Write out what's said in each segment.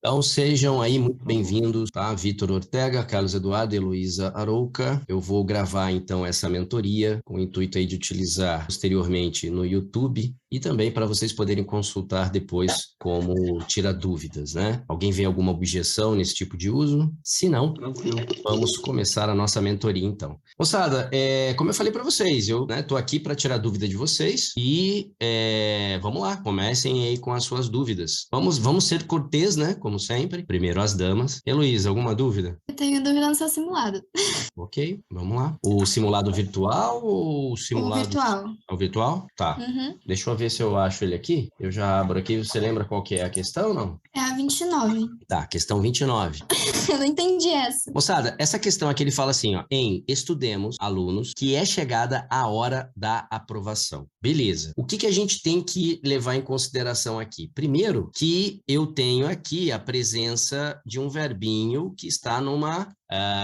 Então sejam aí muito bem-vindos, tá? Vitor Ortega, Carlos Eduardo, Heloísa Arouca. Eu vou gravar então essa mentoria com o intuito aí de utilizar posteriormente no YouTube e também para vocês poderem consultar depois como tirar dúvidas, né? Alguém vê alguma objeção nesse tipo de uso? Se não, tranquilo. Vamos começar a nossa mentoria então. Moçada, como eu falei para vocês, eu tô aqui para tirar dúvida de vocês e vamos lá, comecem aí com as suas dúvidas. Vamos ser cortês, né? Como sempre. Primeiro as damas. Heloísa, alguma dúvida? Eu tenho dúvida no seu simulado. Ok, vamos lá. O simulado virtual ou o simulado... O virtual. O virtual? Tá. Uhum. Deixa eu ver se eu acho ele aqui. Eu já abro aqui. Você lembra qual que é a questão, não? É a 29. Tá, questão 29. Eu não entendi essa. Moçada, essa questão aqui ele fala assim, ó, estudemos alunos que é chegada a hora da aprovação. Beleza. O que a gente tem que levar em consideração aqui? Primeiro, que eu tenho aqui a presença de um verbinho que está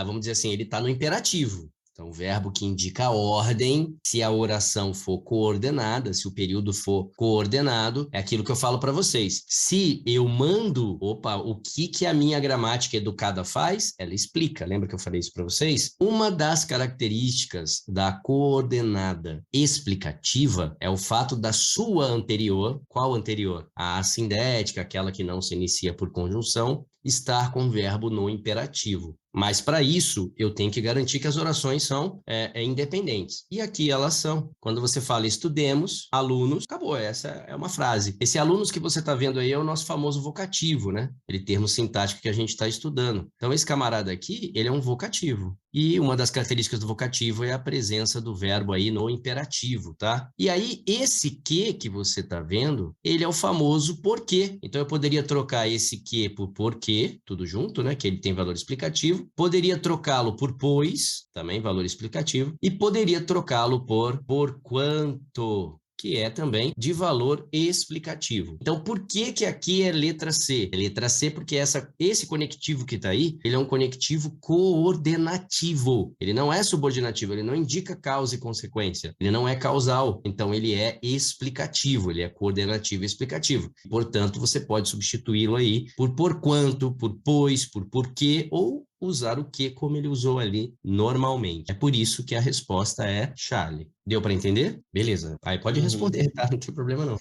vamos dizer assim, ele está no imperativo. Então, o verbo que indica a ordem, se a oração for coordenada, se o período for coordenado, é aquilo que eu falo para vocês. Se eu mando, o que a minha gramática educada faz? Ela explica. Lembra que eu falei isso para vocês? Uma das características da coordenada explicativa é o fato da sua anterior, qual anterior? A assindética, aquela que não se inicia por conjunção, estar com o verbo no imperativo. Mas, para isso, eu tenho que garantir que as orações são independentes. E aqui elas são. Quando você fala estudemos, alunos, acabou, essa é uma frase. Esse alunos que você está vendo aí é o nosso famoso vocativo, né? Aquele termo sintático que a gente está estudando. Então, esse camarada aqui, ele é um vocativo. E uma das características do vocativo é a presença do verbo aí no imperativo, tá? E aí, esse que você está vendo, ele é o famoso porquê. Então, eu poderia trocar esse que por porquê, tudo junto, né? Que ele tem valor explicativo. Poderia trocá-lo por pois, também valor explicativo. E poderia trocá-lo por quanto, que é também de valor explicativo. Então, por que aqui é letra C? É letra C porque esse conectivo que está aí, ele é um conectivo coordenativo. Ele não é subordinativo, ele não indica causa e consequência. Ele não é causal, então ele é explicativo, ele é coordenativo e explicativo. Portanto, você pode substituí-lo aí por quanto, por pois, por porquê ou usar o que como ele usou ali normalmente. É por isso que a resposta é Charlie. Deu para entender? Beleza. Aí pode responder, tá? Não tem problema não.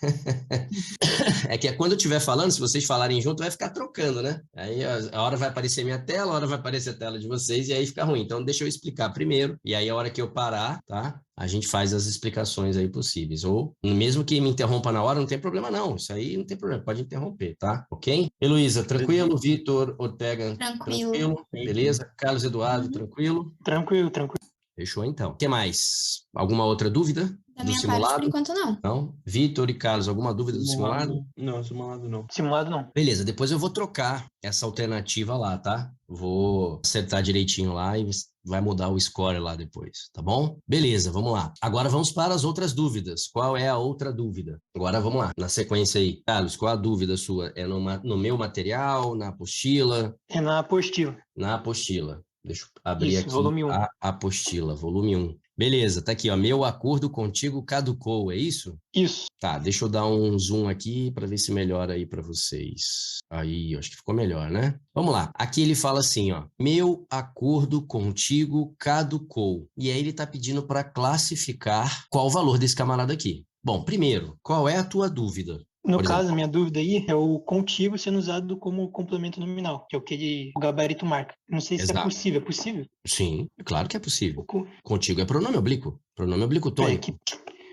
É que quando eu estiver falando, se vocês falarem junto, vai ficar trocando, né? Aí a hora vai aparecer minha tela, a hora vai aparecer a tela de vocês e aí fica ruim. Então deixa eu explicar primeiro e aí a hora que eu parar, tá? A gente faz as explicações aí possíveis. Ou mesmo que me interrompa na hora, não tem problema não. Isso aí não tem problema, pode interromper, tá? Ok? Heloísa, tranquilo? Vitor Ortega, tranquilo? Beleza? Carlos Eduardo, tranquilo? Tranquilo. Fechou então. O que mais? Alguma outra dúvida Da do minha simulado? parte, por enquanto, não. Não? Vitor e Carlos, alguma dúvida do simulado? Não, simulado não. Simulado não. Beleza, depois eu vou trocar essa alternativa lá, tá? Vou acertar direitinho lá e vai mudar o score lá depois, tá bom? Beleza, vamos lá. Agora vamos para as outras dúvidas. Qual é a outra dúvida? Agora vamos lá, na sequência aí. Carlos, qual a dúvida sua? É no meu material, na apostila? É na apostila. Na apostila. Deixa eu abrir Isso, aqui volume 1. a apostila, volume 1. Beleza, tá aqui, ó. Meu acordo contigo caducou, é isso? Isso. Tá, deixa eu dar um zoom aqui para ver se melhora aí para vocês. Aí, acho que ficou melhor, né? Vamos lá. Aqui ele fala assim, ó. Meu acordo contigo caducou. E aí ele tá pedindo para classificar qual o valor desse camarada aqui. Bom, primeiro, qual é a tua dúvida? No caso, a minha dúvida aí é o contigo sendo usado como complemento nominal, que é o que o gabarito marca. Não sei se Exato. é possível. É possível? Sim, claro que é possível. Contigo é pronome oblíquo. Pronome oblíquo tônico.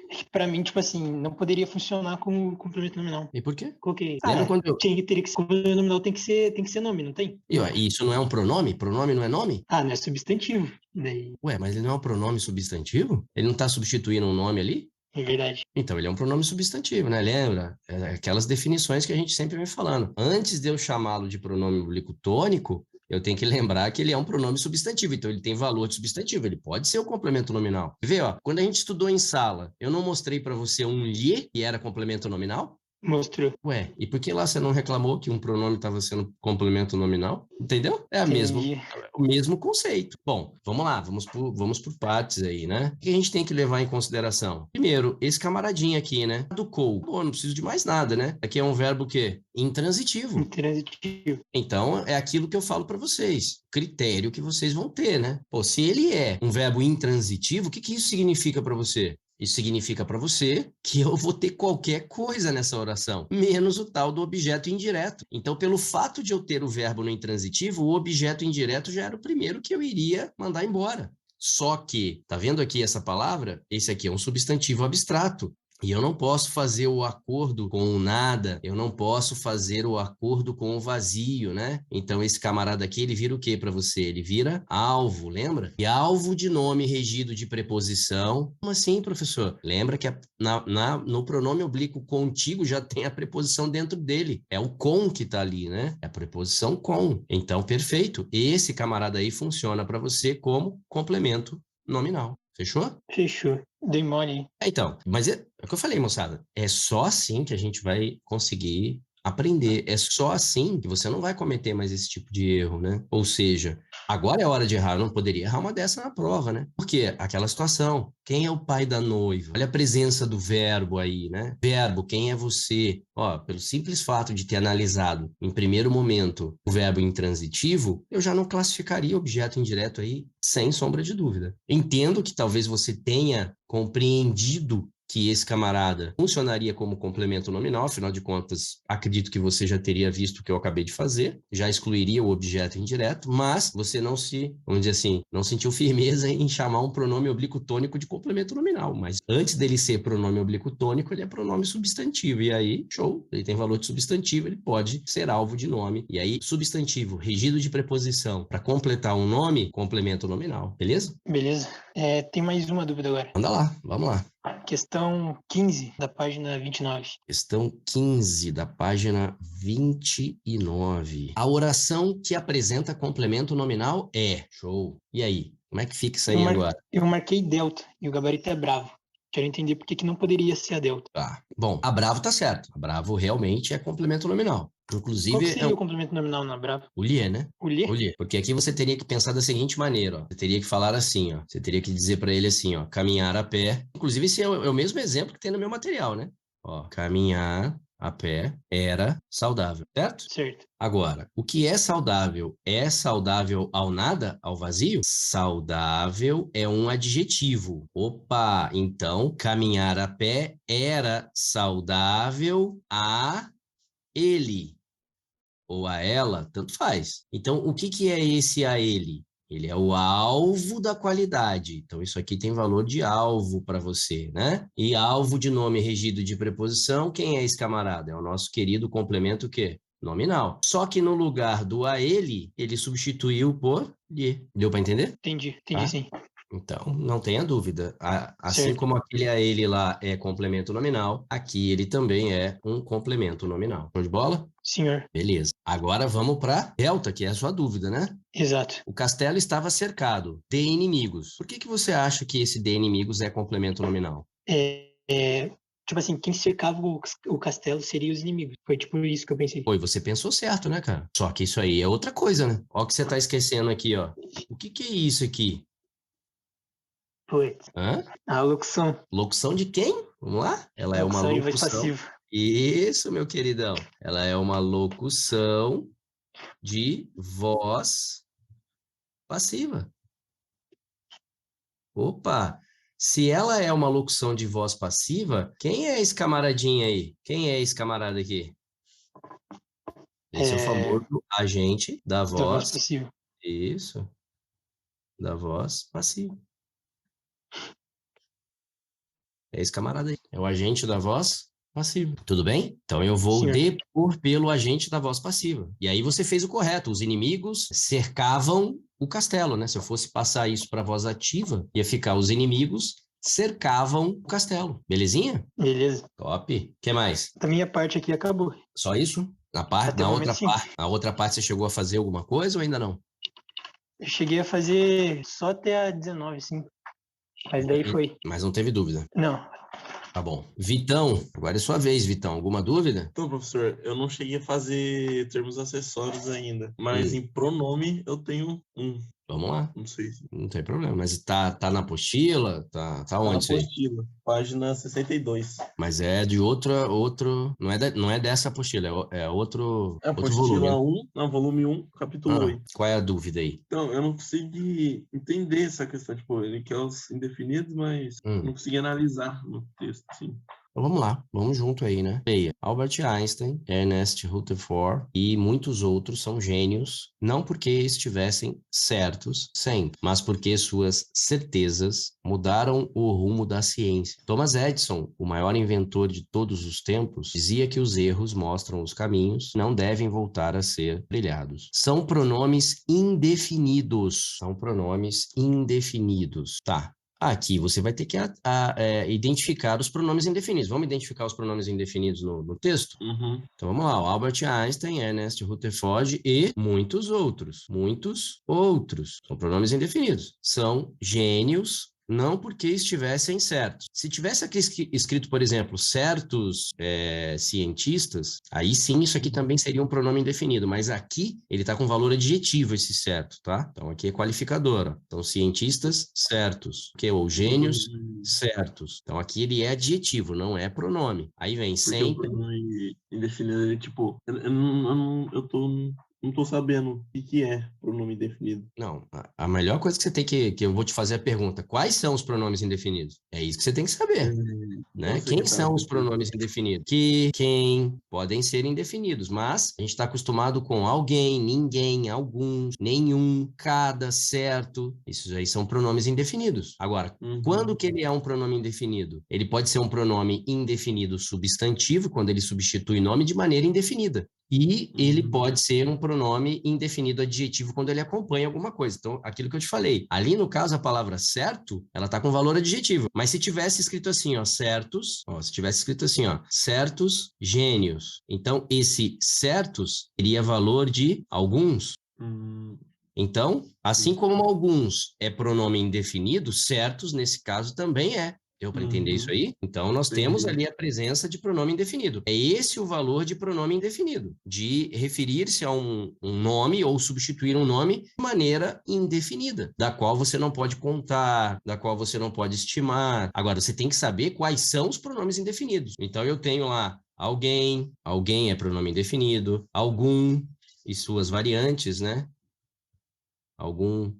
Que pra mim, tipo assim, não poderia funcionar como complemento nominal. E por quê? Coloquei. Lembra quando eu... teria que ser complemento nominal, tem que ser nome, não tem? E isso não é um pronome? Pronome não é nome? Ah, não é substantivo. Daí... Ué, mas ele não é um pronome substantivo? Ele não tá substituindo um nome ali? É verdade. Então, ele é um pronome substantivo, né? Lembra? Aquelas definições que a gente sempre vem falando. Antes de eu chamá-lo de pronome oblíquo tônico, eu tenho que lembrar que ele é um pronome substantivo, então ele tem valor de substantivo, ele pode ser o complemento nominal. Vê, ó, quando a gente estudou em sala, eu não mostrei para você um lhe, que era complemento nominal? Mostrou. Ué, e por que lá você não reclamou que um pronome estava sendo complemento nominal? Entendeu? É a mesma. o mesmo conceito. Bom, vamos lá, vamos por partes aí, né? O que a gente tem que levar em consideração? Primeiro, esse camaradinho aqui, né? Educou. Pô, não preciso de mais nada, né? Aqui é um verbo o quê? Intransitivo. Intransitivo. Então, é aquilo que eu falo para vocês, critério que vocês vão ter, né? Pô, se ele é um verbo intransitivo, o que que isso significa para você? Isso significa para você que eu vou ter qualquer coisa nessa oração, menos o tal do objeto indireto. Então, pelo fato de eu ter o verbo no intransitivo, o objeto indireto já era o primeiro que eu iria mandar embora. Só que, tá vendo aqui essa palavra? Esse aqui é um substantivo abstrato. E eu não posso fazer o acordo com o nada, eu não posso fazer o acordo com o vazio, né? Então, esse camarada aqui, ele vira o quê para você? Ele vira alvo, lembra? E alvo de nome regido de preposição. Como assim, professor? Lembra que no pronome oblíquo contigo já tem a preposição dentro dele. É o com que tá ali, né? É a preposição com. Então, perfeito. Esse camarada aí funciona para você como complemento nominal. Fechou? Fechou. Dei mole, hein? Então, mas é o que eu falei, moçada. É só assim que a gente vai conseguir aprender. É só assim que você não vai cometer mais esse tipo de erro, né? Ou seja, agora é hora de errar. Eu não poderia errar uma dessa na prova, né? Porque aquela situação. Quem é o pai da noiva? Olha a presença do verbo aí, né? Verbo, quem é você? Ó, pelo simples fato de ter analisado em primeiro momento o verbo intransitivo, eu já não classificaria objeto indireto aí sem sombra de dúvida. Entendo que talvez você tenha compreendido que esse camarada funcionaria como complemento nominal, afinal de contas, acredito que você já teria visto o que eu acabei de fazer, já excluiria o objeto indireto, mas você não vamos dizer assim, não sentiu firmeza em chamar um pronome oblíquo tônico de complemento nominal, mas antes dele ser pronome oblíquo tônico, ele é pronome substantivo, e aí, show, ele tem valor de substantivo, ele pode ser alvo de nome, e aí, substantivo, regido de preposição, para completar um nome, complemento nominal, beleza? Beleza. Tem mais uma dúvida agora. Manda lá, vamos lá. Questão 15 da página 29. Questão 15 da página 29. A oração que apresenta complemento nominal é. Show. E aí? Como é que fica isso aí agora? Eu marquei delta e o gabarito é bravo. Quero entender por que não poderia ser a delta. Tá. Bom, a bravo tá certo. A bravo realmente é complemento nominal. Inclusive, Qual que seria o complemento nominal na bravo? o lié, né? O lié? O lié. Porque aqui você teria que pensar da seguinte maneira, ó. Você teria que falar assim, ó. Você teria que dizer para ele assim, ó. Caminhar a pé. Inclusive, esse é o mesmo exemplo que tem no meu material, né? Ó, caminhar a pé era saudável, certo? Certo. Agora, o que é saudável? É saudável ao nada, ao vazio? Saudável é um adjetivo. Opa, então caminhar a pé era saudável a ele ou a ela, tanto faz. Então, o que que é esse a ele? Ele é o alvo da qualidade. Então, isso aqui tem valor de alvo para você, né? E alvo de nome regido de preposição, quem é esse camarada? É o nosso querido complemento o quê? Nominal. Só que no lugar do a ele substituiu por lhe. Deu para entender? Entendi Tá? sim. Então, não tenha dúvida. Assim Certo. como aquele a ele lá é complemento nominal, aqui ele também é um complemento nominal. Show de bola? Senhor. Beleza. Agora vamos para delta, que é a sua dúvida, né? Exato. O castelo estava cercado de inimigos. Por que você acha que esse de inimigos é complemento nominal? Tipo assim, quem cercava o castelo seria os inimigos. Foi tipo isso que eu pensei. Oi, você pensou certo, né, cara? Só que isso aí é outra coisa, né? Ó o que você tá esquecendo aqui, ó. O que é isso aqui? Foi. Hã? A locução. Locução de quem? Vamos lá? Ela é uma Locução de voz locução. passiva. Isso, meu queridão. Ela é uma locução de voz passiva. Opa! Se ela é uma locução de voz passiva, quem é esse camaradinho aí? Quem é esse camarada aqui? Esse é o famoso agente da Da voz voz. passiva. Isso. Da voz passiva. É esse camarada aí. É o agente da voz passiva. Tudo bem? Então eu vou Senhor. depor pelo agente da voz passiva. E aí você fez o correto. Os inimigos cercavam o castelo, né? Se eu fosse passar isso para voz ativa, ia ficar os inimigos cercavam o castelo. Belezinha? Beleza. Top. O que mais? Da minha parte aqui acabou. Só isso? Até o momento, sim. Na outra parte você chegou a fazer alguma coisa ou ainda não? Eu cheguei a fazer só até a 19, sim. Mas daí foi. Mas não teve dúvida. Não. Tá bom. Vitão, agora é sua vez, Vitão. Alguma dúvida? Então, professor, eu não cheguei a fazer termos acessórios ainda, mas em pronome eu tenho um, Vamos lá. não sei se Não tem problema. Mas tá na apostila? Tá tá na onde isso aí? apostila, página 62. Mas é de outro. Não é dessa apostila, é outro volume, É né? apostila 1, não, volume 1, capítulo 8. Qual é a dúvida aí? Então, eu não consegui entender essa questão, tipo, ele quer os indefinidos, mas não consegui analisar no texto, assim. Então vamos lá, vamos junto aí, né? Leia. Albert Einstein, Ernest Rutherford e muitos outros são gênios, não porque estivessem certos sempre, mas porque suas certezas mudaram o rumo da ciência. Thomas Edison, o maior inventor de todos os tempos, dizia que os erros mostram os caminhos, não devem voltar a ser brilhados. São pronomes indefinidos. São pronomes indefinidos. Tá. Aqui você vai ter que identificar os pronomes indefinidos. Vamos identificar os pronomes indefinidos no texto? Uhum. Então vamos lá, o Albert Einstein, Ernest Rutherford e muitos outros. Muitos outros. São pronomes indefinidos. São gênios, não porque estivessem certos. Se tivesse aqui escrito, por exemplo, certos cientistas, aí sim isso aqui também seria um pronome indefinido, mas aqui ele está com valor adjetivo esse certo, tá? Então aqui é qualificador, ó. Então cientistas certos, ou gênios certos. Então aqui ele é adjetivo, não é pronome. Aí vem Porque sempre... o pronome indefinido, ele, tipo, não tô sabendo o que é pronome indefinido. Não, a melhor coisa que você tem que eu vou te fazer a pergunta, quais são os pronomes indefinidos? É isso que você tem que saber, né? Quem são os pronomes indefinidos? Que, quem, podem ser indefinidos, mas a gente está acostumado com alguém, ninguém, alguns, nenhum, cada, certo, isso aí são pronomes indefinidos. Agora, quando que ele é um pronome indefinido? Ele pode ser um pronome indefinido substantivo, quando ele substitui nome de maneira indefinida. E ele pode ser um pronome indefinido adjetivo quando ele acompanha alguma coisa. Então, aquilo que eu te falei. Ali, no caso, a palavra certo, ela está com valor adjetivo. Mas se tivesse escrito assim, ó, certos, ó, se tivesse escrito assim, ó, certos gênios. Então, esse certos teria valor de alguns. Então, assim como alguns é pronome indefinido, certos, nesse caso, também é. Deu para entender isso aí? Então, nós temos ali a presença de pronome indefinido. É esse o valor de pronome indefinido, de referir-se a um nome ou substituir um nome de maneira indefinida, da qual você não pode contar, da qual você não pode estimar. Agora, você tem que saber quais são os pronomes indefinidos. Então, eu tenho lá alguém é pronome indefinido, algum e suas variantes, né? Algum,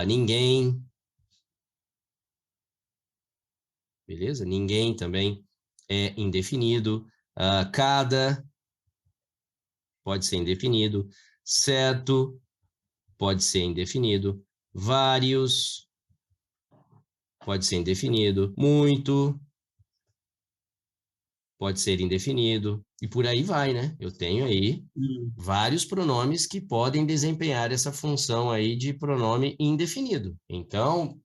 ninguém. Beleza? Ninguém também é indefinido. Cada pode ser indefinido. Certo pode ser indefinido. Vários pode ser indefinido. Muito pode ser indefinido. E por aí vai, né? Eu tenho aí vários pronomes que podem desempenhar essa função aí de pronome indefinido. Então,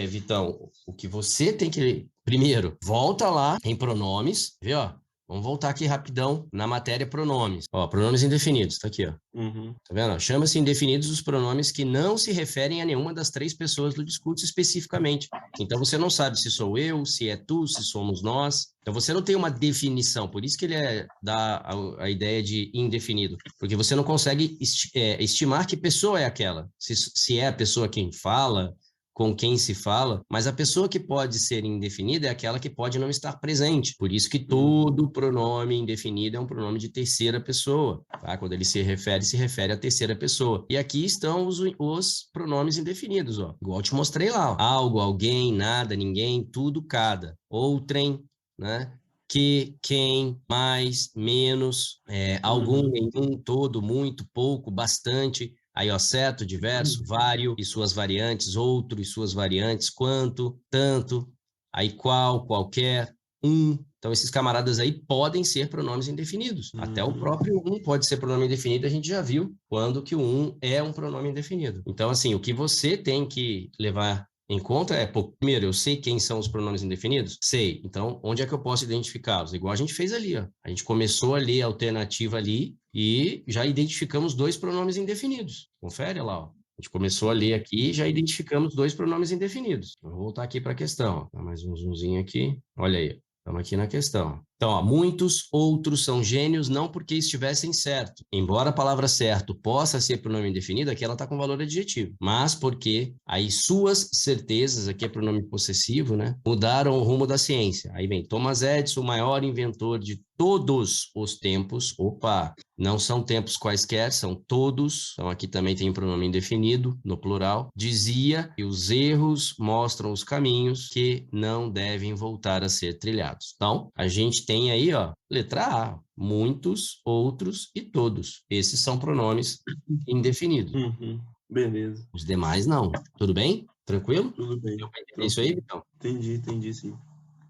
Vitão, o que você tem que... Primeiro, volta lá em pronomes, vê, ó. Vamos voltar aqui rapidão na matéria pronomes. Ó, pronomes indefinidos, tá aqui, ó. Tá vendo? Chama-se indefinidos os pronomes que não se referem a nenhuma das três pessoas do discurso especificamente. Então, você não sabe se sou eu, se é tu, se somos nós. Então, você não tem uma definição. Por isso que ele dá a ideia de indefinido. Porque você não consegue estimar que pessoa é aquela. Se é a pessoa quem fala, com quem se fala, mas a pessoa que pode ser indefinida é aquela que pode não estar presente. Por isso que todo pronome indefinido é um pronome de terceira pessoa, tá? Quando ele se refere à terceira pessoa. E aqui estão os pronomes indefinidos, ó. Igual eu te mostrei lá, ó. Algo, alguém, nada, ninguém, tudo, cada. Outrem, né? Que, quem, mais, menos, algum, nenhum, todo, muito, pouco, bastante. Aí, ó, certo, diverso, vário e suas variantes, outro e suas variantes, quanto, tanto, aí qual, qualquer, Então, esses camaradas aí podem ser pronomes indefinidos. Até o próprio pode ser pronome indefinido, a gente já viu quando que o é um pronome indefinido. Então, assim, o que você tem que levar em conta primeiro, eu sei quem são os pronomes indefinidos? Sei. Então, onde é que eu posso identificá-los? Igual a gente fez ali, ó. A gente começou a ler a alternativa ali e já identificamos 2 pronomes indefinidos. Confere lá, ó. A gente começou a ler aqui e já identificamos 2 pronomes indefinidos. Vou voltar aqui para a questão, ó. Dá mais um zoomzinho aqui. Olha aí. Estamos aqui na questão. Então, ó, muitos outros são gênios não porque estivessem certo. Embora a palavra certo possa ser pronome indefinido, aqui ela está com valor adjetivo. Mas porque aí suas certezas, aqui é pronome possessivo, né? Mudaram o rumo da ciência. Aí vem Thomas Edison, o maior inventor de todos os tempos. Opa! Não são tempos quaisquer, são todos. Então, aqui também tem um pronome indefinido, no plural. Dizia que os erros mostram os caminhos que não devem voltar a ser trilhados. Então, a gente tem aí, ó, letra A, muitos, outros e todos. Esses são pronomes indefinidos. Uhum. Beleza. Os demais, não. Tudo bem? Tranquilo? Tudo bem. Deu pra entender isso aí, Vitão? Entendi sim.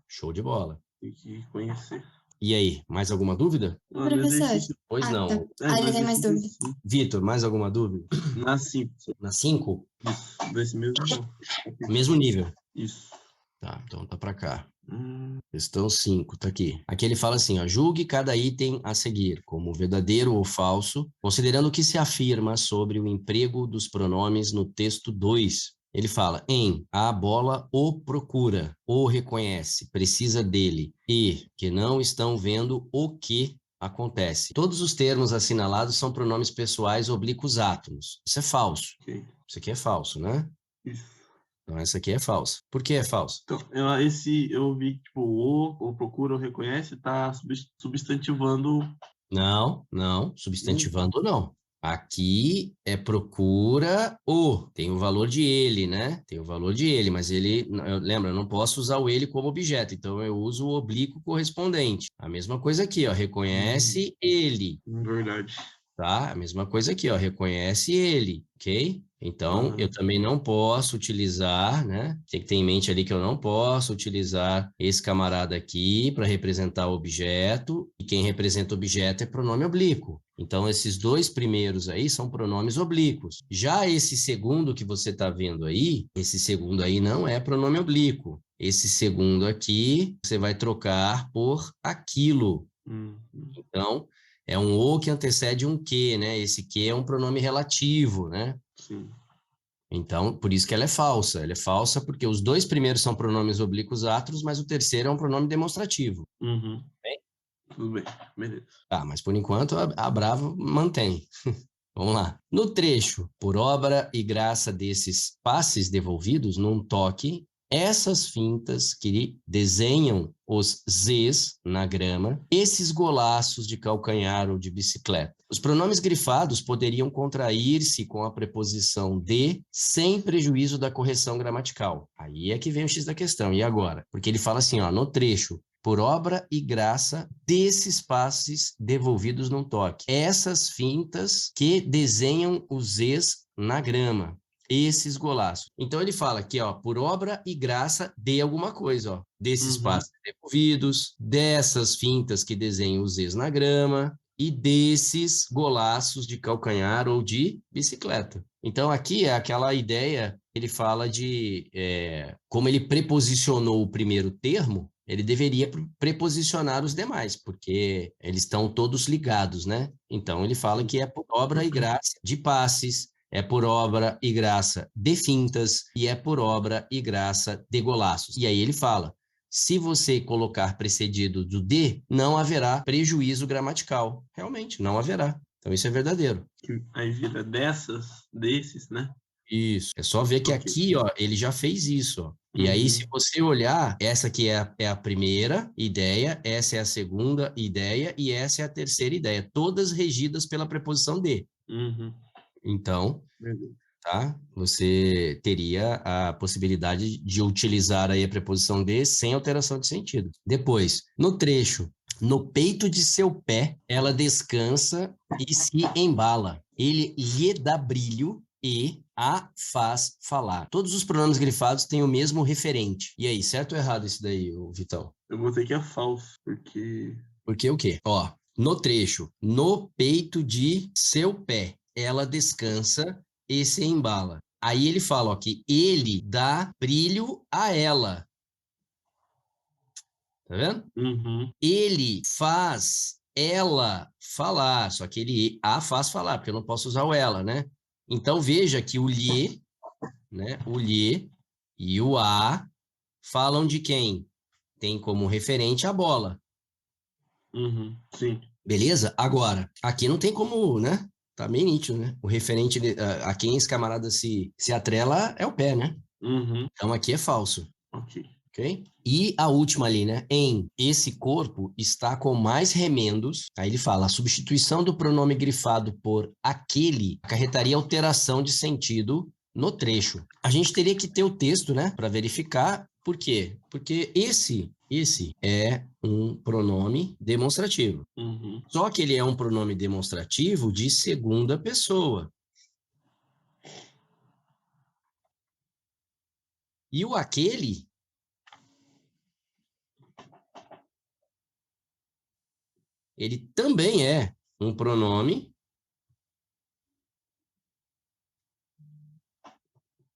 Show de bola. Tem que conhecer. E aí, mais alguma dúvida? Professor. Pois não. Tá. Ele tem mais dúvida. Vitor, mais alguma dúvida? Na 5. Na 5? Isso. Desse mesmo. Mesmo nível. Isso. Tá, então tá pra cá. Questão 5, tá aqui. Aqui ele fala assim, ó, julgue cada item a seguir como verdadeiro ou falso, considerando o que se afirma sobre o emprego dos pronomes no texto 2. Ele fala, a bola o procura, o reconhece, precisa dele, e que não estão vendo o que acontece. Todos os termos assinalados são pronomes pessoais oblíquos átomos. Isso é falso. Okay. Isso aqui é falso, né? Isso. Então, essa aqui é falsa. Por que é falso? Então, eu vi, tipo, o procura, o reconhece, tá substantivando... Não, substantivando não. Aqui é procura o, tem o valor de ele, né? Tem o valor de ele, mas ele, lembra, eu não posso usar o ele como objeto, então eu uso o oblíquo correspondente. A mesma coisa aqui, ó, reconhece ele. Verdade. Tá? A mesma coisa aqui, ó, reconhece ele, ok? Então, eu também não posso utilizar, né? Tem que ter em mente ali que eu não posso utilizar esse camarada aqui para representar o objeto, e quem representa o objeto é pronome oblíquo. Então, esses dois primeiros aí são pronomes oblíquos. Já esse segundo que você está vendo aí, esse segundo aí não é pronome oblíquo. Esse segundo aqui, você vai trocar por aquilo. Então, é um o que antecede um que, né? Esse que é um pronome relativo, né? Sim. Então, por isso que ela é falsa. Ela é falsa porque os dois primeiros são pronomes oblíquos átulos, mas o terceiro é um pronome demonstrativo. Bem? Tudo bem, beleza. Tá, mas por enquanto a Bravo mantém. Vamos lá. No trecho, por obra e graça desses passes devolvidos num toque, essas fintas que desenham os Zs na grama, esses golaços de calcanhar ou de bicicleta. Os pronomes grifados poderiam contrair-se com a preposição de, sem prejuízo da correção gramatical. Aí é que vem o X da questão. E agora? Porque ele fala assim, ó, no trecho, por obra e graça desses passes devolvidos num toque. Essas fintas que desenham os Zs na grama. Esses golaços. Então ele fala aqui, ó, por obra e graça de alguma coisa, ó, desses passes devolvidos, dessas fintas que desenham os Zs na grama e desses golaços de calcanhar ou de bicicleta. Então aqui é aquela ideia, ele fala de como ele preposicionou o primeiro termo, ele deveria preposicionar os demais, porque eles estão todos ligados, né? Então ele fala que é por obra e graça de passes, é por obra e graça de fintas e é por obra e graça de golaços. E aí ele fala, se você colocar precedido do de, não haverá prejuízo gramatical. Realmente, não haverá. Então isso é verdadeiro. Aí vira desses, né? Isso. É só ver que aqui, ó, ele já fez isso, ó. E aí, se você olhar, essa aqui é a primeira ideia, essa é a segunda ideia e essa é a terceira ideia, todas regidas pela preposição de. Então, tá? Você teria a possibilidade de utilizar aí a preposição de sem alteração de sentido. Depois, no trecho, no peito de seu pé, ela descansa e se embala. Ele lhe dá brilho e a faz falar. Todos os pronomes grifados têm o mesmo referente. E aí, certo ou errado isso daí, Vitão? Eu botei que é falso, porque... Porque o quê? Ó, no trecho, no peito de seu pé, ela descansa e se embala. Aí ele fala, ó, que ele dá brilho a ela. Tá vendo? Ele faz ela falar, só que ele a faz falar, porque eu não posso usar o ela, né? Então veja que o lhe, né, o lhe e o a falam de quem? tem como referente a bola. Sim. Beleza? Agora, aqui não tem como, né? Tá bem nítido, né? O referente a quem esse camarada se atrela é o pé, né? Então aqui é falso. Ok? E a última ali, né? Em esse corpo está com mais remendos. Aí ele fala: a substituição do pronome grifado por aquele acarretaria alteração de sentido no trecho. A gente teria que ter o texto, né? Para verificar. Por quê? Porque esse é um pronome demonstrativo. Só que ele é um pronome demonstrativo de segunda pessoa. E o aquele ele também é um pronome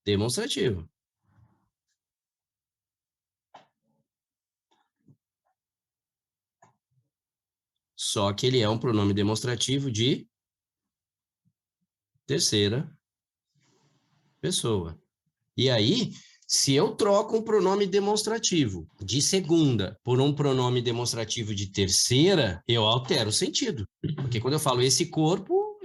demonstrativo. Só que ele é um pronome demonstrativo de terceira pessoa. E aí, se eu troco um pronome demonstrativo de segunda por um pronome demonstrativo de terceira, eu altero o sentido. Porque quando eu falo esse corpo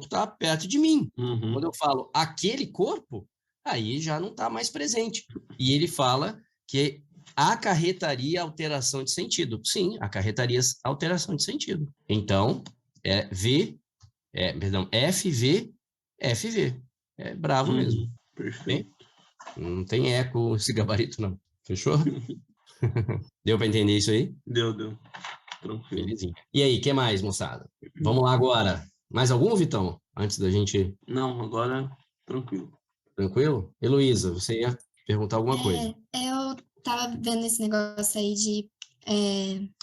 está perto de mim. Quando eu falo aquele corpo, aí já não está mais presente. E ele fala que acarretaria alteração de sentido. Sim, acarretaria alteração de sentido. Então, FV, FV. É bravo mesmo. Perfeito. Não tem eco esse gabarito, não. Fechou? Deu para entender isso aí? Deu. Tranquilo. Belezinha. E aí, o que mais, moçada? Vamos lá agora. Mais algum, Vitão? Antes da gente... Não, agora tranquilo. Tranquilo? Heloísa, você ia perguntar alguma coisa. Eu tava vendo esse negócio aí de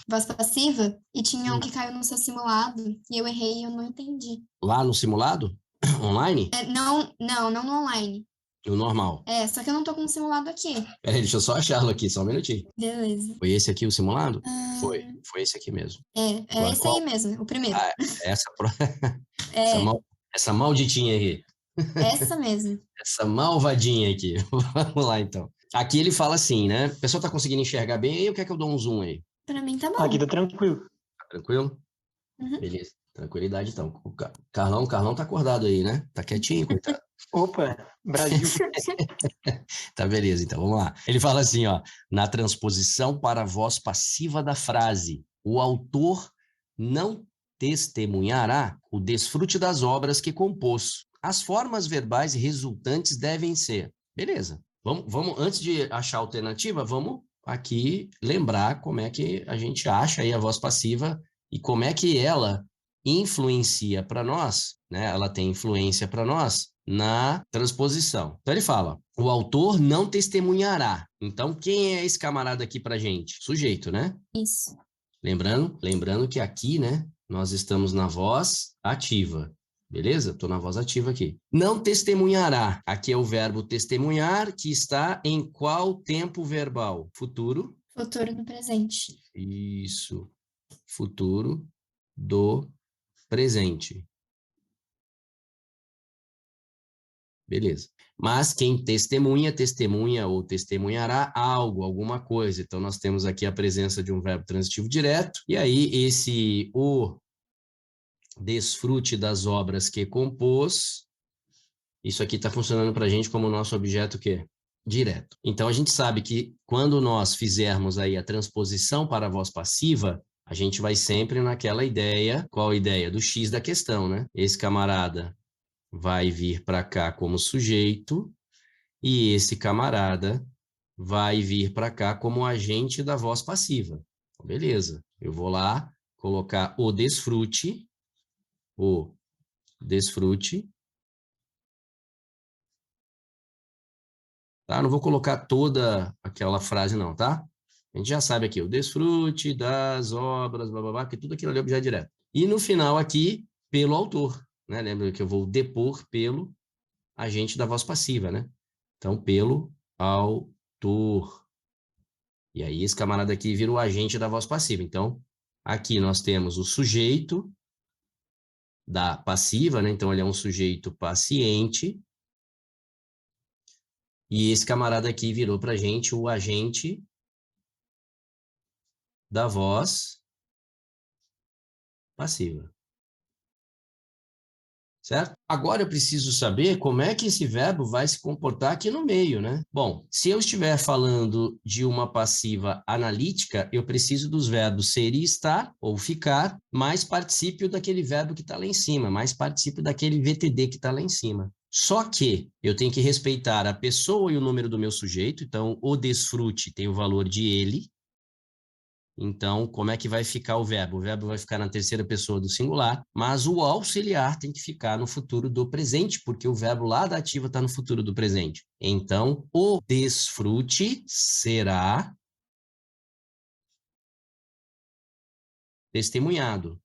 voz passiva e tinha um que caiu no seu simulado e eu errei e eu não entendi. Lá no simulado? Online? Não no online. No normal. Só que eu não tô com o simulado aqui. Peraí, deixa eu só achá-lo aqui, só um minutinho. Beleza. Foi esse aqui o simulado? Foi esse aqui mesmo. Agora, esse aí mesmo, o primeiro. Essa malditinha aqui. Essa mesmo. Essa malvadinha aqui. Vamos lá, então. Aqui ele fala assim, né? O pessoal tá conseguindo enxergar bem aí ou quer que eu dou um zoom aí? Pra mim tá bom. Aqui tá tranquilo. Tá tranquilo? Beleza. Tranquilidade, então. O Carlão tá acordado aí, né? Tá quietinho, coitado. Opa, Brasil. Tá, beleza, então, vamos lá. Ele fala assim, ó, na transposição para a voz passiva da frase, o autor não testemunhará o desfrute das obras que compôs. As formas verbais resultantes devem ser. Beleza. Vamos, antes de achar a alternativa, vamos aqui lembrar como é que a gente acha aí a voz passiva e como é que ela influencia para nós, né? Ela tem influência para nós na transposição. Então ele fala, o autor não testemunhará. Então quem é esse camarada aqui para gente? Sujeito, né? Isso. Lembrando que aqui, né, nós estamos na voz ativa. Beleza? Estou na voz ativa aqui. Não testemunhará. Aqui é o verbo testemunhar, que está em qual tempo verbal? Futuro. Futuro do presente. Isso. Futuro do presente. Beleza. Mas quem testemunha ou testemunhará algo, alguma coisa. Então, nós temos aqui a presença de um verbo transitivo direto. E aí, o desfrute das obras que compôs, isso aqui está funcionando para a gente como nosso objeto quê? Direto. Então, a gente sabe que quando nós fizermos aí a transposição para a voz passiva, a gente vai sempre naquela ideia, qual a ideia? Do X da questão, né? Esse camarada vai vir para cá como sujeito e esse camarada vai vir para cá como agente da voz passiva. Beleza, eu vou lá colocar o desfrute, tá? Não vou colocar toda aquela frase não, tá? A gente já sabe aqui, o desfrute das obras, blá, blá, blá, que tudo aquilo ali é objeto direto. E no final aqui, pelo autor, né? Lembra que eu vou depor pelo agente da voz passiva, né? Então, pelo autor. E aí, esse camarada aqui vira o agente da voz passiva. Então, aqui nós temos o sujeito da passiva, né? Então, ele é um sujeito paciente. E esse camarada aqui virou para a gente o agente da voz passiva. Certo? Agora eu preciso saber como é que esse verbo vai se comportar aqui no meio, né? Bom, se eu estiver falando de uma passiva analítica, eu preciso dos verbos ser e estar, ou ficar, mais particípio daquele verbo que está lá em cima, mais particípio daquele VTD que está lá em cima. Só que eu tenho que respeitar a pessoa e o número do meu sujeito, então o desfrute tem o valor de ele. Então, como é que vai ficar o verbo? O verbo vai ficar na terceira pessoa do singular, mas o auxiliar tem que ficar no futuro do presente, porque o verbo lá da ativa está no futuro do presente. Então, o desfrute será testemunhado.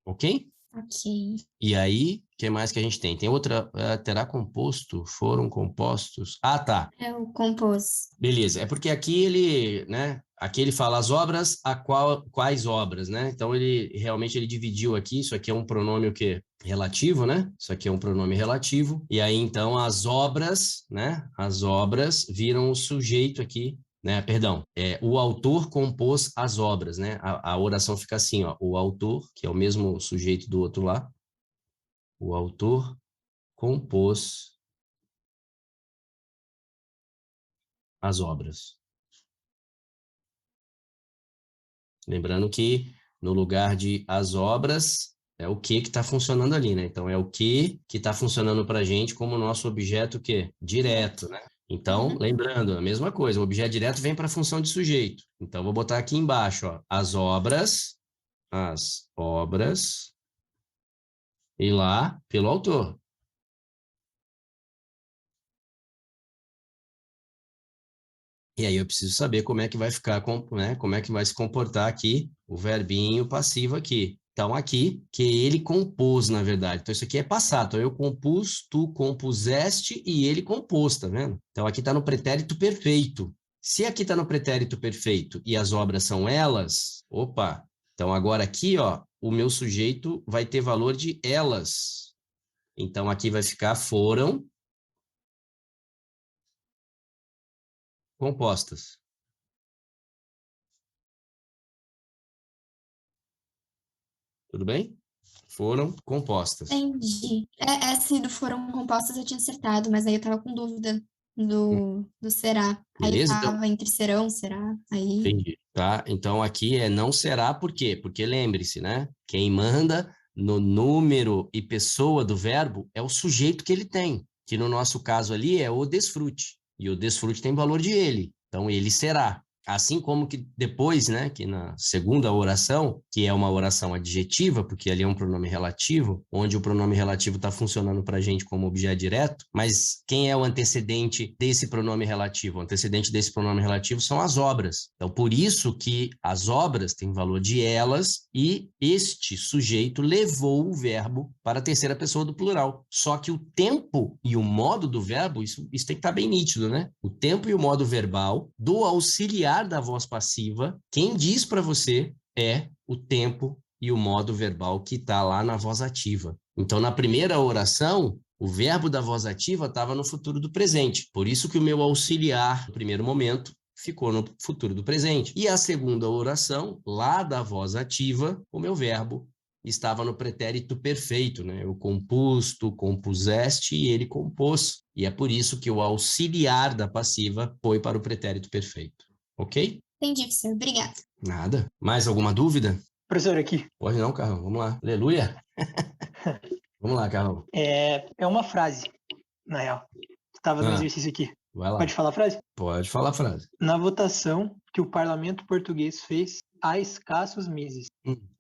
Ok? Ok. E aí, o que mais que a gente tem? Tem outra, terá composto, foram compostos. Ah, tá. É o compôs. Beleza, é porque aqui ele, né? Aqui ele fala as obras, quais obras, né? Então ele realmente ele dividiu aqui, isso aqui é um pronome o quê? Relativo, né? Isso aqui é um pronome relativo. E aí então as obras, né? As obras viram o sujeito aqui, né? Perdão, o autor compôs as obras, né? A oração fica assim, ó, o autor, que é o mesmo sujeito do outro lá, o autor compôs as obras. Lembrando que no lugar de as obras é o que está funcionando ali, né? Então é o que está funcionando para a gente como nosso objeto que direto, né? Então, lembrando, a mesma coisa, o objeto direto vem para a função de sujeito. Então, vou botar aqui embaixo, ó, as obras, e lá pelo autor. E aí eu preciso saber como é que vai ficar, né, como é que vai se comportar aqui o verbinho passivo aqui. Então, aqui, que ele compôs, na verdade. Então, isso aqui é passado. Então, eu compus, tu compuseste e ele compôs, tá vendo? Então, aqui está no pretérito perfeito. Se aqui está no pretérito perfeito e as obras são elas, opa, então agora aqui, ó, o meu sujeito vai ter valor de elas. Então, aqui vai ficar foram compostas. Tudo bem? Foram compostas. Entendi. Essa do foram compostas eu tinha acertado, mas aí eu tava com dúvida do será. Aí Beleza? Então, tava entre serão, será? Aí. entendi. Tá? Então, aqui é não será, por quê? Porque lembre-se, né? Quem manda no número e pessoa do verbo é o sujeito que ele tem, que no nosso caso ali é o desfrute. E o desfrute tem valor de ele. Então, ele será. Assim como que depois, né, que na segunda oração, que é uma oração adjetiva, porque ali é um pronome relativo, onde o pronome relativo está funcionando para a gente como objeto direto, mas quem é o antecedente desse pronome relativo? O antecedente desse pronome relativo são as obras. Então, por isso que as obras têm valor de elas e este sujeito levou o verbo para a terceira pessoa do plural. Só que o tempo e o modo do verbo, isso tem que estar bem nítido, né? O tempo e o modo verbal do auxiliar da voz passiva, quem diz para você é o tempo e o modo verbal que está lá na voz ativa. Então, na primeira oração, o verbo da voz ativa estava no futuro do presente. Por isso que o meu auxiliar, no primeiro momento, ficou no futuro do presente. E a segunda oração, lá da voz ativa, o meu verbo estava no pretérito perfeito, né? Eu compus, tu compuseste e ele compôs. E é por isso que o auxiliar da passiva foi para o pretérito perfeito. Ok? Entendi, professor. Obrigada. Nada. Mais alguma dúvida? Professor, aqui. Pode não, Carlão. Vamos lá. Aleluia. Vamos lá, Carlão. É uma frase, na real. Estava no exercício aqui. Vai lá. Pode falar a frase? Pode falar a frase. Na votação que o parlamento português fez há escassos meses.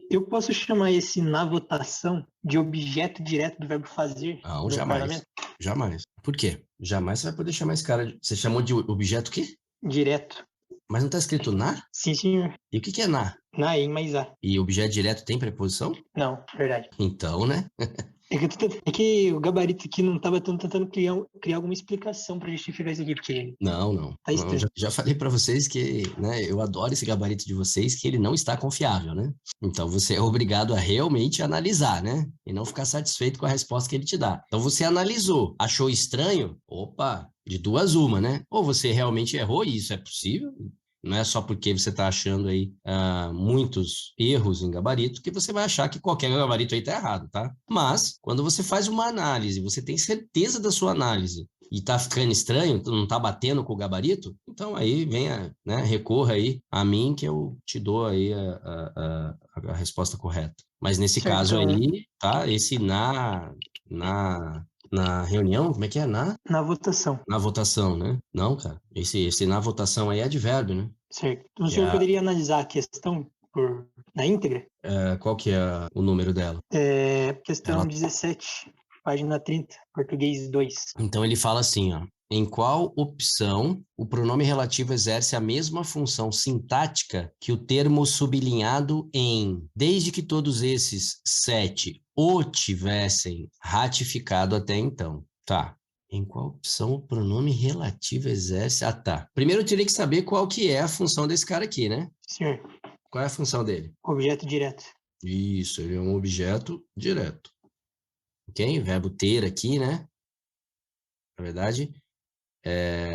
Eu posso chamar esse na votação de objeto direto do verbo fazer? Não, do jamais. parlamento? Jamais. Por quê? Jamais você vai poder chamar esse cara de... Você chamou de objeto o quê? Direto. Mas não está escrito na? Sim, senhor. E o que é na? Na, em, mais a. E objeto direto tem preposição? Não, verdade. Então, né? É que o gabarito aqui não estava tentando criar alguma explicação para justificar isso aqui, porque Não. tá Não, estranho. já falei para vocês que, né, eu adoro esse gabarito de vocês, que ele não está confiável, né? Então você é obrigado a realmente analisar, né? E não ficar satisfeito com a resposta que ele te dá. Então você analisou, achou estranho? Opa, de duas uma, né? Ou você realmente errou e isso é possível? Não é só porque você está achando aí muitos erros em gabarito que você vai achar que qualquer gabarito aí está errado, tá? Mas, quando você faz uma análise, você tem certeza da sua análise e tá ficando estranho, não tá batendo com o gabarito, então aí venha, né, recorra aí a mim que eu te dou aí a resposta correta. Mas nesse Certo, caso então, aí, tá? Esse na reunião, como é que é? na votação, Na votação, né? Não, cara. Esse na votação aí é advérbio, né? certo. Então, o Que é senhor poderia analisar a questão na íntegra? qual que é o número dela? Questão 17, página 30, português 2. Então ele fala assim, ó. Em qual opção o pronome relativo exerce a mesma função sintática que o termo sublinhado em, desde que todos esses 7 o tivessem ratificado até então? Tá. Em qual opção o pronome relativo exerce? Ah, tá. Primeiro eu teria que saber qual que é a função desse cara aqui, né? Senhor, Qual é a função dele? objeto direto. Isso, ele é um objeto direto. Ok? Verbo ter aqui, né? Na verdade,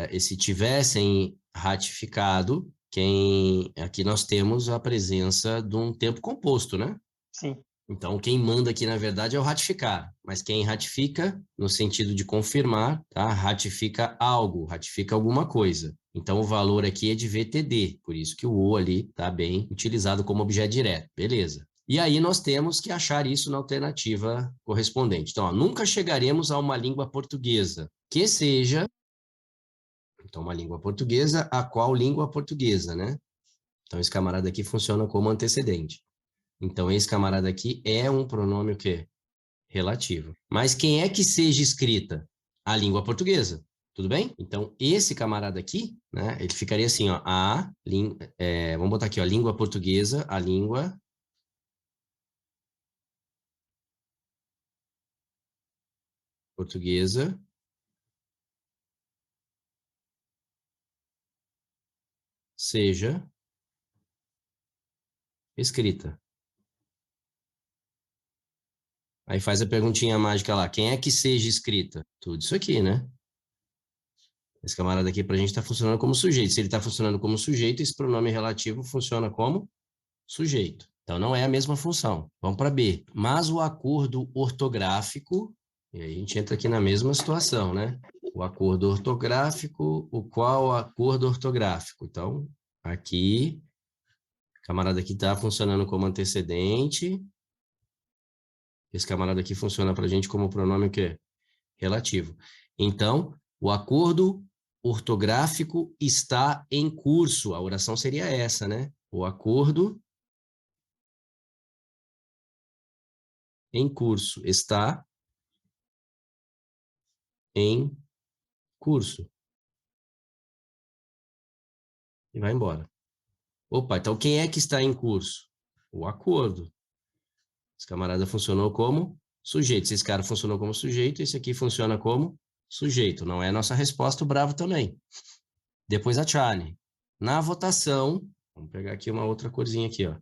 esse tivessem ratificado, aqui nós temos a presença de um tempo composto, né? Sim, Então, quem manda aqui, na verdade, é o ratificar. Mas quem ratifica, no sentido de confirmar, tá? Ratifica algo, ratifica alguma coisa. Então, o valor aqui é de VTD, por isso que o O ali está bem utilizado como objeto direto. Beleza. E aí nós temos que achar isso na alternativa correspondente. Então, ó, nunca chegaremos a uma língua portuguesa que seja... Então, uma língua portuguesa, a qual língua portuguesa, né? Então, esse camarada aqui funciona como antecedente. Então, esse camarada aqui é um pronome o quê? Relativo. Mas quem é que seja escrita? A língua portuguesa. Tudo bem? Então, esse camarada aqui, né? Ele ficaria assim, ó. Vamos botar aqui, ó. Língua portuguesa, a língua portuguesa seja escrita. Aí faz a perguntinha mágica lá. Quem é que seja escrita? Tudo isso aqui, né? Esse camarada aqui para a gente está funcionando como sujeito. Se ele está funcionando como sujeito, esse pronome relativo funciona como sujeito. Então, não é a mesma função. Vamos para B. Mas o acordo ortográfico, e aí a gente entra aqui na mesma situação, né? O acordo ortográfico, qual acordo ortográfico? Então, aqui, o camarada aqui está funcionando como antecedente. Esse camarada aqui funciona para a gente como pronome o quê? Relativo. Então, o acordo ortográfico está em curso. A oração seria essa, né? O acordo em curso está em curso. E vai embora. Opa, então quem é que está em curso? O acordo. Esse camarada funcionou como sujeito. Se esse cara funcionou como sujeito, esse aqui funciona como sujeito. Não é a nossa resposta, o bravo também. Depois a Charlie. Na votação, vamos pegar aqui uma outra corzinha aqui, ó.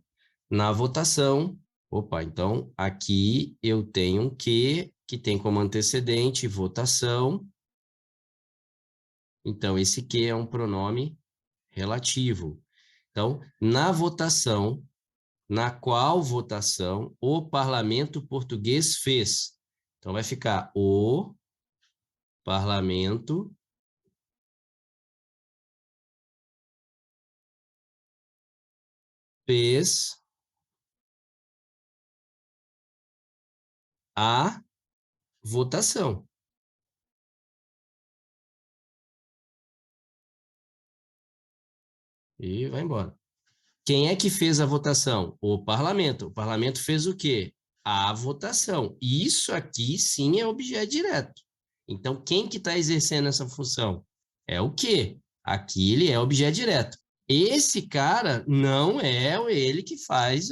Na votação, opa, então aqui eu tenho um que tem como antecedente votação. Então, esse que é um pronome relativo. Então, na votação, na qual votação o parlamento português fez. Então, vai ficar o parlamento fez a votação. E vai embora. Quem é que fez a votação? O parlamento. O parlamento fez o quê? A votação. Isso aqui sim é objeto direto. Então, quem que está exercendo essa função? É o quê? Aqui ele é objeto direto. Esse cara não é ele que faz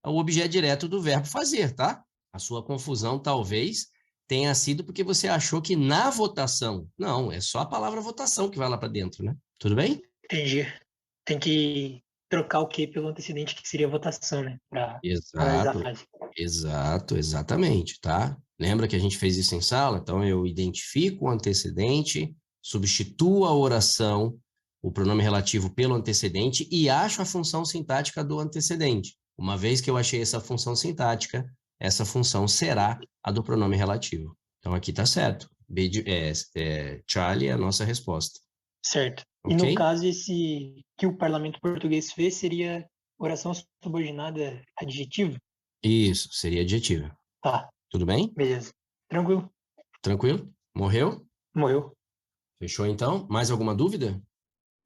o objeto direto do verbo fazer, tá? A sua confusão talvez tenha sido porque você achou que na votação... Não, é só a palavra votação que vai lá para dentro, né? Tudo bem? Entendi. Tem que trocar o que pelo antecedente, que seria a votação, né? Para analisar a Exato, frase. exatamente, tá? Lembra que a gente fez isso em sala? Então, eu identifico o antecedente, substituo a oração, o pronome relativo pelo antecedente e acho a função sintática do antecedente. Uma vez que eu achei essa função sintática, essa função será a do pronome relativo. Então, aqui está certo. Charlie é a nossa resposta. Certo. Okay? E no caso, esse que o parlamento português fez seria oração subordinada adjetiva? Isso, seria adjetiva. Tá. Tudo bem? Beleza. Tranquilo. Tranquilo? Morreu? Morreu. Fechou, então? Mais alguma dúvida?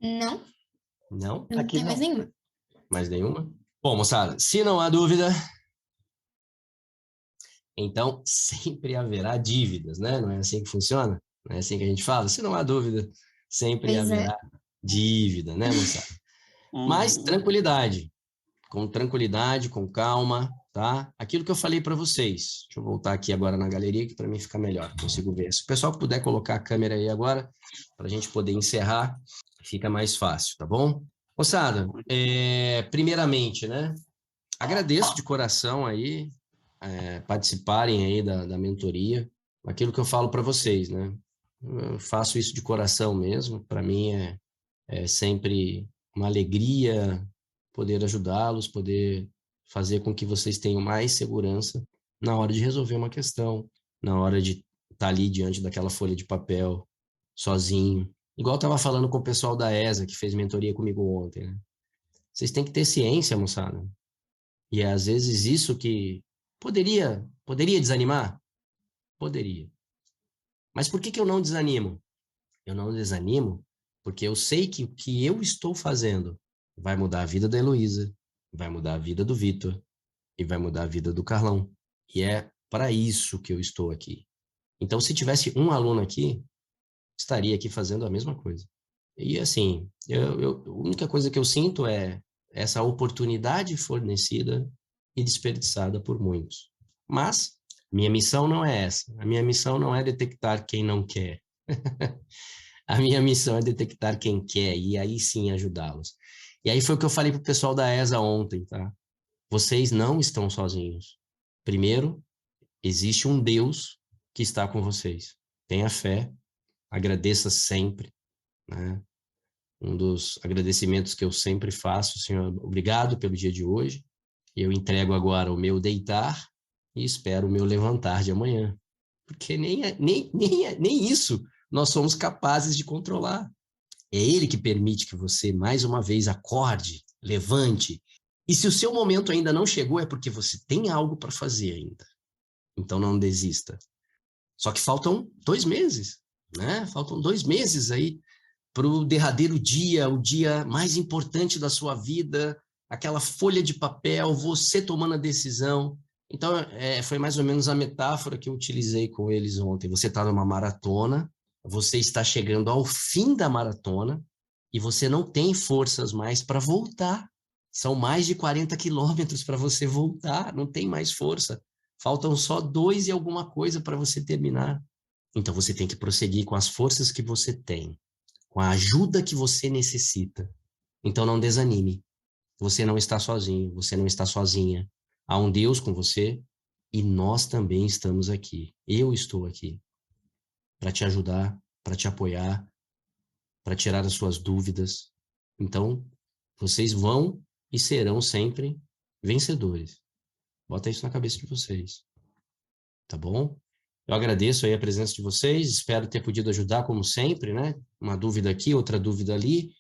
Não, Não? não Aqui tem mais não. nenhuma. Mais nenhuma? Bom, moçada, se não há dúvida, então sempre haverá dívidas, né? Não é assim que funciona? Não é assim que a gente fala? Se não há dúvida, sempre Pois é. haverá dívida, né, moçada? Mas tranquilidade, com calma, tá? Aquilo que eu falei para vocês. Deixa eu voltar aqui agora na galeria, que para mim fica melhor, consigo ver. Se o pessoal puder colocar a câmera aí agora, para a gente poder encerrar, fica mais fácil, tá bom? Moçada, primeiramente, né? Agradeço de coração aí participarem aí da mentoria. Aquilo que eu falo para vocês, né? Eu faço isso de coração mesmo. Para mim é sempre uma alegria poder ajudá-los, poder fazer com que vocês tenham mais segurança na hora de resolver uma questão, na hora de estar ali diante daquela folha de papel, sozinho. Igual eu estava falando com o pessoal da ESA, que fez mentoria comigo ontem, né? Vocês têm que ter ciência, moçada. E às vezes isso que poderia desanimar? Poderia. Mas por que eu não desanimo? Eu não desanimo porque eu sei que o que eu estou fazendo vai mudar a vida da Heloísa, vai mudar a vida do Vitor e vai mudar a vida do Carlão. E é para isso que eu estou aqui. Então, se tivesse um aluno aqui, estaria aqui fazendo a mesma coisa. E assim, a única coisa que eu sinto é essa oportunidade fornecida e desperdiçada por muitos. Mas minha missão não é essa. A minha missão não é detectar quem não quer. A minha missão é detectar quem quer e aí sim ajudá-los. E aí foi o que eu falei para o pessoal da ESA ontem, tá? Vocês não estão sozinhos. Primeiro, existe um Deus que está com vocês. Tenha fé, agradeça sempre, né? Um dos agradecimentos que eu sempre faço, Senhor, obrigado pelo dia de hoje. Eu entrego agora o meu deitar e espero o meu levantar de amanhã. Porque nem isso nós somos capazes de controlar. É Ele que permite que você, mais uma vez, acorde, levante. E se o seu momento ainda não chegou, é porque você tem algo para fazer ainda. Então não desista. Só que faltam 2 meses, né? Faltam 2 meses aí para o derradeiro dia, o dia mais importante da sua vida, aquela folha de papel, você tomando a decisão. Então, foi mais ou menos a metáfora que eu utilizei com eles ontem. Você está numa maratona, você está chegando ao fim da maratona e você não tem forças mais para voltar. São mais de 40 quilômetros para você voltar, não tem mais força. Faltam só 2 e alguma coisa para você terminar. Então, você tem que prosseguir com as forças que você tem, com a ajuda que você necessita. Então, não desanime. Você não está sozinho, você não está sozinha. Há um Deus com você e nós também estamos aqui. Eu estou aqui para te ajudar, para te apoiar, para tirar as suas dúvidas. Então, vocês vão e serão sempre vencedores. Bota isso na cabeça de vocês. Tá bom? Eu agradeço aí a presença de vocês, espero ter podido ajudar como sempre, né? Uma dúvida aqui, outra dúvida ali.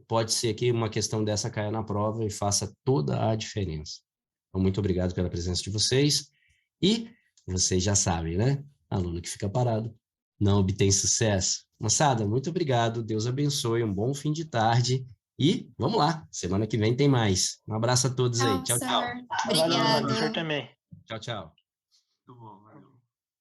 Pode ser que uma questão dessa caia na prova e faça toda a diferença. Então, muito obrigado pela presença de vocês. E vocês já sabem, né? Aluno que fica parado não obtém sucesso. Moçada, muito obrigado. Deus abençoe. Um bom fim de tarde. E vamos lá. Semana que vem tem mais. Um abraço a todos aí. Tchau, tchau. Obrigada. Valeu, também. Tchau, tchau. Muito bom, valeu.